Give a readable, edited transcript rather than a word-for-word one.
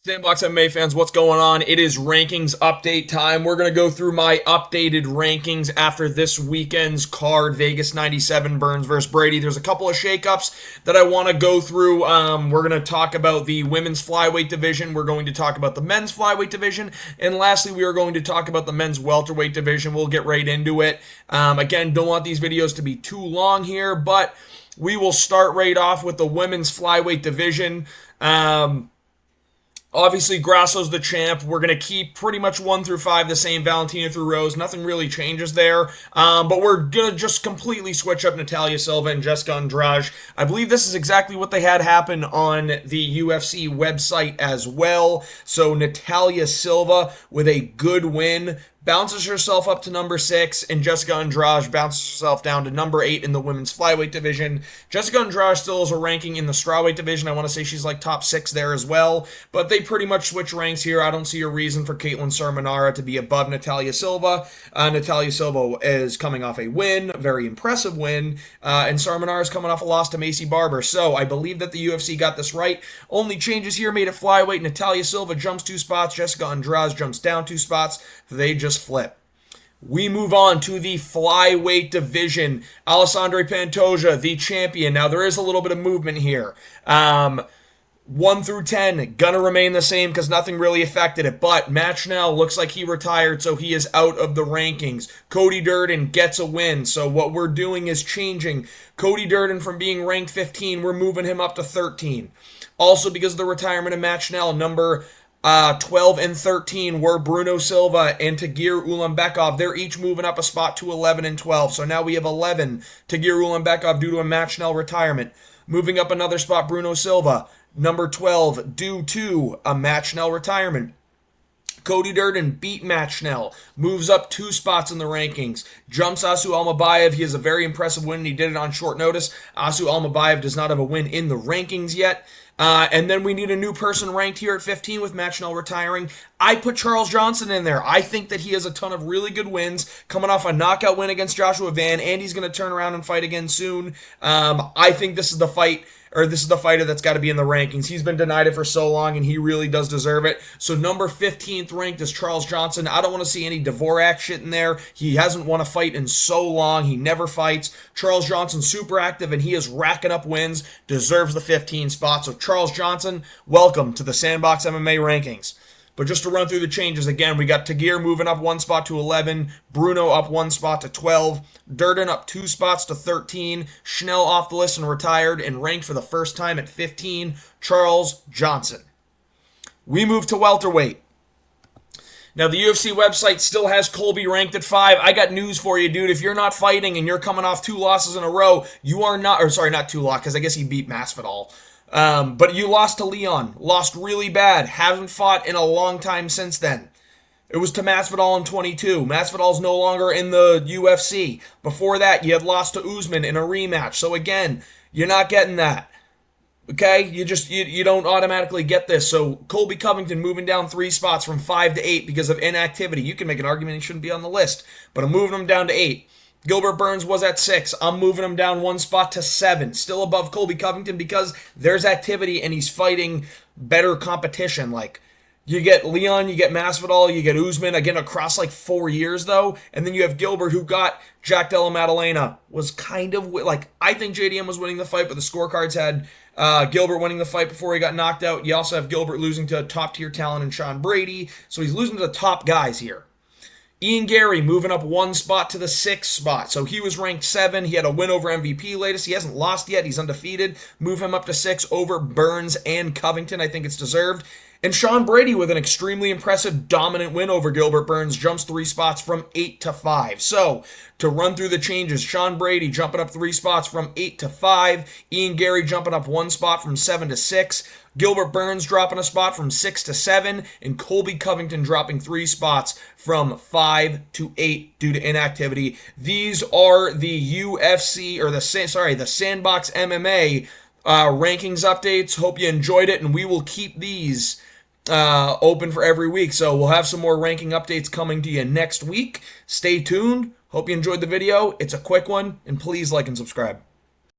Sandbox MMA fans, what's going on? It is rankings update time. We're going to go through my updated rankings after this weekend's card, Vegas 97 Burns versus Brady. There's a couple of shakeups that I want to go through. We're going to talk about the women's flyweight division. We're going to talk about the men's flyweight division. And lastly, we are going to talk about the men's welterweight division. We'll get right into it. Again, don't want these videos to be too long here, but we will start right off with the women's flyweight division. Obviously, Grasso's the champ. We're going to keep pretty much 1 through 5 the same, Valentina through Rose. Nothing really changes there. But we're going to just completely switch up Natalia Silva and Jessica Andrade. I believe this is exactly what they had happen on the UFC website as well. So Natalia Silva with a good win bounces herself up to number 6, and Jessica Andrade bounces herself down to number 8 in the women's flyweight division. Jessica Andrade still has a ranking in the strawweight division. I want to say she's like top 6 there as well, but they pretty much switch ranks here. I don't see a reason for Caitlin Sermonara to be above Natalia Silva. Natalia Silva is coming off a win, very impressive win, and Sermonara is coming off a loss to Macy Barber. So I believe that the UFC got this right. Only changes here made at flyweight. Natalia Silva jumps 2 spots. Jessica Andrade jumps down 2 spots. They just flip. We move on to the flyweight division. Alessandra Pantoja, the champion. Now, there is a little bit of movement here. 1 through 10, gonna remain the same because nothing really affected it. But Matt Schnell looks like he retired, so he is out of the rankings. Cody Durden gets a win, so what we're doing is changing Cody Durden from being ranked 15, we're moving him up to 13. Also, because of the retirement of Matt Schnell, number 12 and 13 were Bruno Silva and Tagir Ulanbekov. They're each moving up a spot to 11 and 12. So now we have 11, Tagir Ulanbekov due to a Matt Schnell retirement. Moving up another spot, Bruno Silva, number 12, due to a Matt Schnell retirement. Cody Durden beat Matt Schnell, moves up 2 spots in the rankings, jumps Asu Almabayev. He has a very impressive win, and he did it on short notice. Asu Almabayev does not have a win in the rankings yet. And then we need a new person ranked here at 15 with Matt Schnell retiring. I put Charles Johnson in there. I think that he has a ton of really good wins, coming off a knockout win against Joshua Van, and he's going to turn around and fight again soon. I think this is the fight, or this is the fighter that's got to be in the rankings. He's been denied it for so long, and he really does deserve it. So number 15th ranked is Charles Johnson. I don't want to see any Dvorak shit in there. He hasn't won a fight in so long. He never fights. Charles Johnson's super active, and he is racking up wins. Deserves the 15 spot. So Charles Johnson, welcome to the Sandbox MMA rankings. But just to run through the changes again, we got Tagir moving up 1 spot to 11, Bruno up 1 spot to 12, Durden up 2 spots to 13, Schnell off the list and retired and ranked for the first time at 15, Charles Johnson. We move to welterweight. Now, the UFC website still has Colby ranked at 5. I got news for you, dude. If you're not fighting and you're coming off 2 losses in a row, you are not, or sorry, not 2 losses, because I guess he beat Masvidal. But you lost to Leon. Lost really bad. Haven't fought in a long time since then. It was to Masvidal in 22. Masvidal's no longer in the UFC. Before that, you had lost to Usman in a rematch. So again, you're not getting that. Okay? You don't automatically get this. So Colby Covington moving down 3 spots from 5 to 8 because of inactivity. You can make an argument he shouldn't be on the list, but I'm moving him down to 8. Gilbert Burns was at 6. I'm moving him down 1 spot to 7. Still above Colby Covington because there's activity and he's fighting better competition. Like, you get Leon, you get Masvidal, you get Usman, again, across like 4 years, though. And then you have Gilbert, who got Jack Della Maddalena. Was kind of, like, I think JDM was winning the fight, but the scorecards had Gilbert winning the fight before he got knocked out. You also have Gilbert losing to a top-tier talent in Sean Brady. So he's losing to the top guys here. Ian Gary moving up 1 spot to the 6th spot. So he was ranked 7. He had a win over MVP latest. He hasn't lost yet. He's undefeated. Move him up to 6 over Burns and Covington. I think it's deserved. And Sean Brady with an extremely impressive dominant win over Gilbert Burns jumps 3 spots from 8 to 5. So to run through the changes, Sean Brady jumping up 3 spots from 8 to 5. Ian Gary jumping up 1 spot from 7 to 6. Gilbert Burns dropping a spot from 6 to 7, and Colby Covington dropping 3 spots from 5 to 8 due to inactivity. These are the UFC, or the Sandbox MMA rankings updates. Hope you enjoyed it, and we will keep these open for every week. So we'll have some more ranking updates coming to you next week. Stay tuned. Hope you enjoyed the video. It's a quick one, and please like and subscribe.